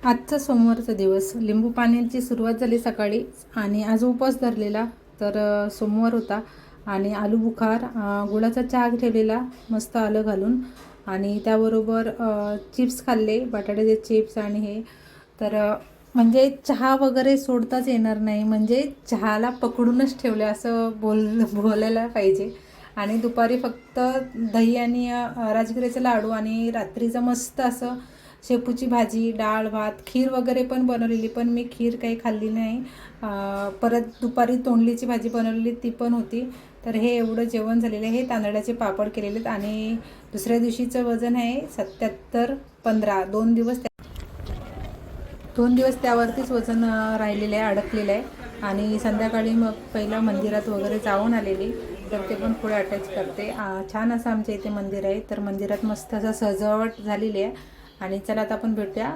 आजचा सोमवारचा दिवस, लिंबू पाण्याची सुरुवात झाली सकाळी आणि आज उपवास धरलेला. तर सोमवार होता आणि आलू बुखार, गुळाचा चहा ठेवलेला मस्त आलं घालून आणि त्याबरोबर चिप्स खाल्ले, बटाट्याचे चिप्स आणि हे. तर म्हणजे चहा वगैरे सोडताच येणार नाही, म्हणजे चहाला पकडूनच ठेवले असं बोलायला पाहिजे. आणि दुपारी फक्त दही आणि राजगिऱ्याचा लाडू आणि रात्रीचं मस्त असं शेपूची भाजी, डाळ, भात, खीर वगैरे पण बनवलेली, पण मी खीर काही खाल्ली नाही. परत दुपारी तोंडलीची भाजी बनवलेली, ती पण होती. तर हे एवढं जेवण झालेलं आहे. हे तांदळाचे पापड केलेले आहेत आणि दुसऱ्या दिवशीचं वजन आहे 77-15. 2 दिवस त्यावरतीच वजन राहिलेलं आहे, अडकलेलं आहे. आणि संध्याकाळी मग पहिला मंदिरात वगैरे जाऊन आलेली, तर ते पण पुढे अटॅच करते. छान असं आमच्या इथे मंदिर आहे, तर मंदिरात मस्त असं सजावट झालेली आहे. आणि चला आता आपण भेटूया